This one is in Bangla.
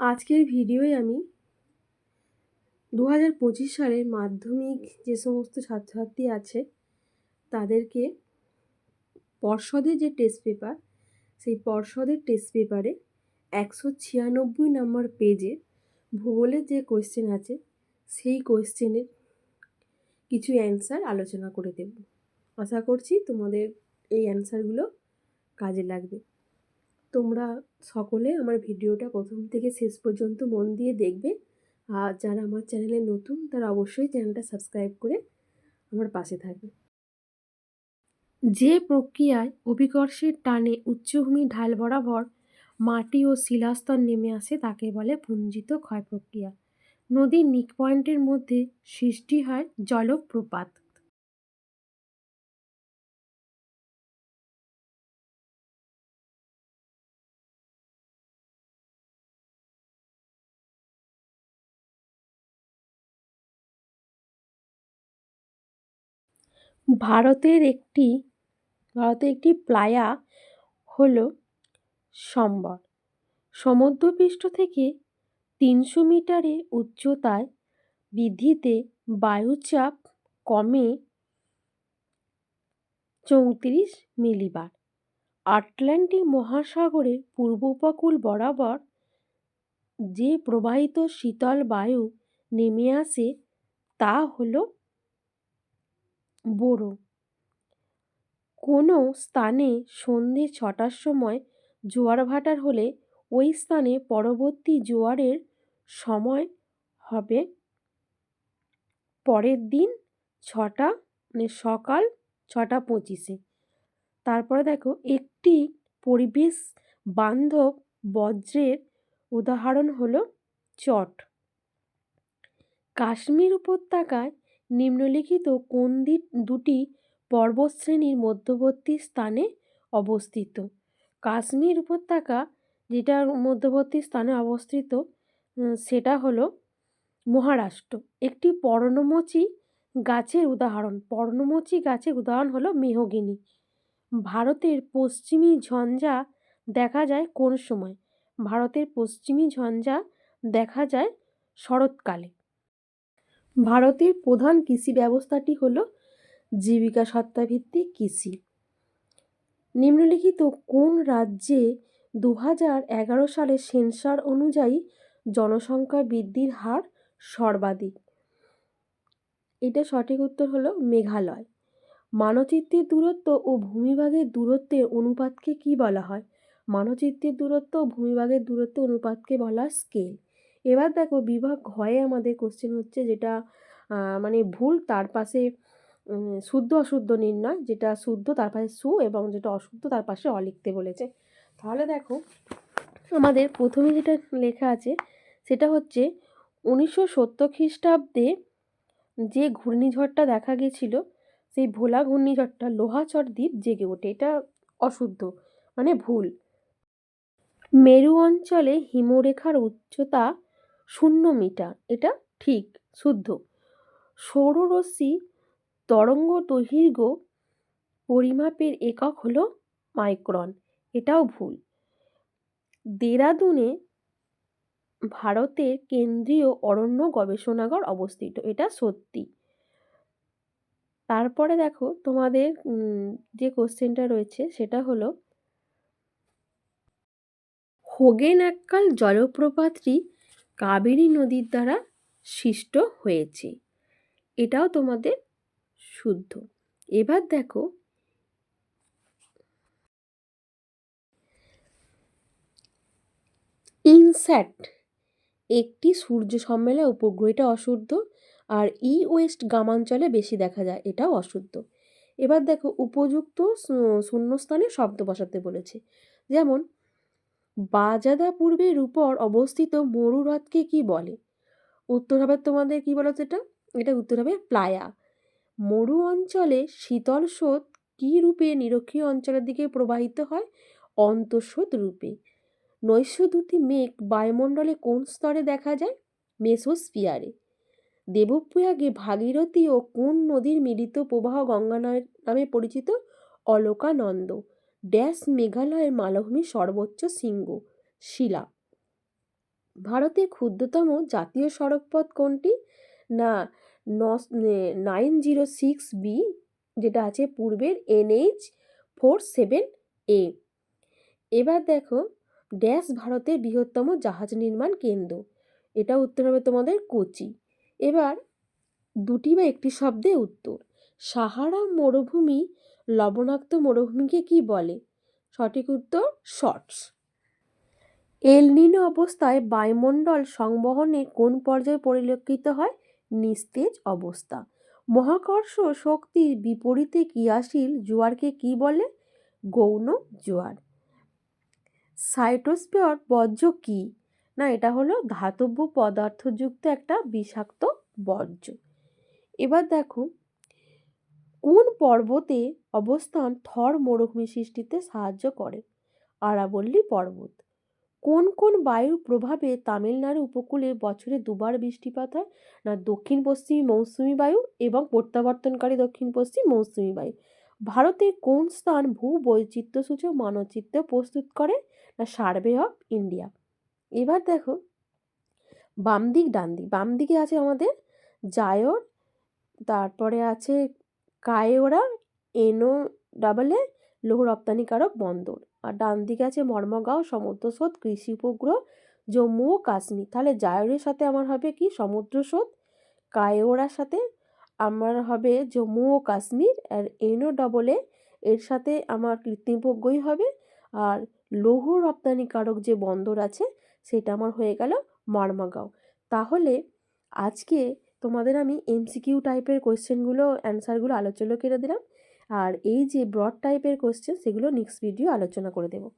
আজকের ভিডিওয় আমি 2025 সালের মাধ্যমিক যে সমস্ত ছাত্রছাত্রী আছে তাদেরকে পর্ষদের যে টেস্ট পেপার, সেই পর্ষদের টেস্ট পেপারে 196 নম্বর পেজে ভূগোলের যে কোয়েশ্চেন আছে সেই কোয়েশ্চেনের কিছু অ্যান্সার আলোচনা করে দেব। আশা করছি তোমাদের এই অ্যান্সারগুলো কাজে লাগবে। তোমরা সকলে আমার ভিডিওটা প্রথম থেকে শেষ পর্যন্ত মন দিয়ে দেখবে। আর যারা আমার চ্যানেলে নতুন তারা অবশ্যই চ্যানেলটা সাবস্ক্রাইব করে আমার পাশে থাকবে। যে প্রক্রিয়ায় অভিকর্ষের টানে উচ্চভূমি ঢাল বরাবর মাটি ও শিলাস্তর নেমে আসে তাকে বলে পুঞ্জিত ক্ষয় প্রক্রিয়া। নদীর নিক পয়েন্টের মধ্যে সৃষ্টি হয় জলপ্রপাত। ভারতের একটি প্লায়া হলো সম্বর। সমুদ্রপৃষ্ঠ থেকে 300 মিটারে উচ্চতায় বৃদ্ধিতে বায়ুচাপ কমে 34 মিলিবার। আটলান্টিক মহাসাগরের পূর্ব উপকূল বরাবর যে প্রবাহিত শীতল বায়ু নেমে আসে তা হলো বোরো। কোনো স্থানে সন্ধে 6টার সময় জোয়ার ভাটার হলে ওই স্থানে পরবর্তী জোয়ারের সময় হবে পরের দিন 6টা সকাল 6:25। তারপরে দেখো একটি পরিবেশ বান্ধব বজ্রের উদাহরণ হলো চট। কাশ্মীর উপত্যকায় নিম্নলিখিত কোন দুটি পর্বতশ্রেণীর মধ্যবর্তী স্থানে অবস্থিত? কাশ্মীর উপত্যকা যেটার মধ্যবর্তী স্থানে অবস্থিত সেটা হলো মহারাষ্ট্র। একটি পর্ণমোচী গাছের উদাহরণ হলো মেহগিনি। ভারতের পশ্চিমী ঝঞ্ঝা দেখা যায় কোন সময়? ভারতের পশ্চিমী ঝঞ্ঝা দেখা যায় শরৎকালে। ভারতের প্রধান কৃষি ব্যবস্থাটি হলো জীবিকা সত্তাভিত্তিক কৃষি। নিম্নলিখিত কোন রাজ্যে 2011 সালের সেন্সার অনুযায়ী জনসংখ্যা বৃদ্ধির হার সর্বাধিক? এটা সঠিক উত্তর হলো মেঘালয়। মানচিত্রের দূরত্ব ও ভূমিভাগের দূরত্বের অনুপাতকে কি বলা হয়? মানচিত্রের দূরত্ব ও ভূমিভাগের দূরত্বের অনুপাতকে বলা হয় স্কেল। এবার দেখো বিভাগ ঘয়ে আমাদের কোশ্চেন হচ্ছে যেটা ভুল তার পাশে শুদ্ধ অশুদ্ধ নির্ণয়, যেটা শুদ্ধ তার পাশে সু এবং যেটা অশুদ্ধ তার পাশে অ লিখতে বলেছে। তাহলে দেখো আমাদের প্রথমে যেটা লেখা আছে সেটা হচ্ছে 1970 খ্রিস্টাব্দে যে ঘূর্ণিঝড়টা দেখা গেছিল সেই ভোলা ঘূর্ণিঝড়টা লোহাচর দ্বীপ জেগে ওঠে। এটা অশুদ্ধ ভুল। মেরু অঞ্চলে হিমরেখার উচ্চতা 0 মিটার, এটা ঠিক শুদ্ধ। সৌররশ্মি তরঙ্গ দৈর্ঘ্য পরিমাপের একক হলো মাইক্রন, এটাও ভুল। দেরাদুনে ভারতের কেন্দ্রীয় অরণ্য গবেষণাগার অবস্থিত, এটা সত্যি। তারপরে দেখো তোমাদের যে কোশ্চেনটা রয়েছে সেটা হলো হোগেনএক্কাল জলপ্রপাতটি কাবেরী নদীর দ্বারা সৃষ্ট হয়েছে, এটাও তোমাদের শুদ্ধ। এবার দেখো ইনস্যাট একটি সূর্য সম্মেলন উপগ্রহ, এটা অশুদ্ধ। আর ওয়েস্ট গ্রামাঞ্চলে বেশি দেখা যায়, এটাও অশুদ্ধ। এবার দেখো উপযুক্ত শূন্যস্থানে শব্দ বসাতে বলেছে। যেমন বাজাদা পূর্বের উপর অবস্থিত মরু হ্রদকে কি বলে? উত্তর হবে তোমাদের কি বলো এটা উত্তর হবে প্লায়া। মরু অঞ্চলে শীতল স্রোত কি রূপে নিরক্ষীয় অঞ্চলের দিকে প্রবাহিত হয়? অন্তঃস্রোত রূপে। নৈশদ্যুতি মেঘ বায়ুমণ্ডলে কোন স্তরে দেখা যায়? মেসোস্ফিয়ারে। দেবপ্রয়াগে ভাগীরথী ও কোন নদীর মিলিত প্রবাহ গঙ্গা নামে পরিচিত? অলকানন্দ। ড্যাশ মেঘালয়ের মালভূমির সর্বোচ্চ শৃঙ্গ? শিলা। ভারতের ক্ষুদ্রতম জাতীয় সড়কপথ কোনটি? না 906B, যেটা আছে পূর্বের NH47A। এবার দেখো, ড্যাশ ভারতের বৃহত্তম জাহাজ নির্মাণ কেন্দ্র, এটা উত্তর হবে তোমাদের কোচি। এবার দুটি বা একটি শব্দে উত্তর। সাহারা মরুভূমি লবণাক্ত মরুভূমিকে কি বলে? সঠিক উত্তর শর্টস। এল নিনো অবস্থায় বায়ুমণ্ডল সংবহনে কোন পর্যায়ে পরিলক্ষিত হয়? নিস্তেজ অবস্থা। মহাকর্ষ শক্তির বিপরীতে ক্রিয়াশীল জোয়ারকে কি বলে? গৌণ জোয়ার। সাইটোস্ফিয়ার বর্জ্য কি? না, এটা হলো ধাতব পদার্থযুক্ত একটা বিষাক্ত বর্জ্য। এবার দেখো, কোন পর্বতে অবস্থান থর মরুভূমি সৃষ্টিতে সাহায্য করে? আরাবল্লী পর্বত। কোন কোন বায়ুর প্রভাবে তামিলনাড়ু উপকূলে বছরে দুবার বৃষ্টিপাত হয়? না দক্ষিণ পশ্চিমী মৌসুমী বায়ু এবং প্রত্যাবর্তনকারী দক্ষিণ পশ্চিম মৌসুমী বায়ু। ভারতের কোন স্থান ভূ বৈচিত্র্যসূচক মানচিত্র প্রস্তুত করে? না সার্ভে অফ ইন্ডিয়া। এবার দেখো, বাম দিক ডান দিক, বাম দিকে আছে আমাদের জায়র, তারপরে আছে কায়োরা, NO, লৌহ রপ্তানিকারক বন্দর। আর ডান দিকে আছে মর্মগাঁও, সমুদ্র স্রোত, কৃষি উপগ্রহ, জম্মু ও কাশ্মীর। তাহলে জায়রের সাথে আমার হবে কি? সমুদ্র স্রোত। কায়োরার সাথে আমার হবে জম্মু ও কাশ্মীর। আর NO, এর সাথে আমার কৃত্রিম উপগ্রহই হবে। আর লৌহ রপ্তানিকারক যে বন্দর আছে সেটা আমার হয়ে গেল মর্মগাঁও। তাহলে আজকে তোমাদের আমি MCQ টাইপের কোয়েশ্চেনগুলো অ্যান্সারগুলো আলোচনা করে দিলাম, আর এই যে ব্রড টাইপের কোয়েশ্চেন সেগুলো নেক্সট ভিডিও আলোচনা করে দেবো।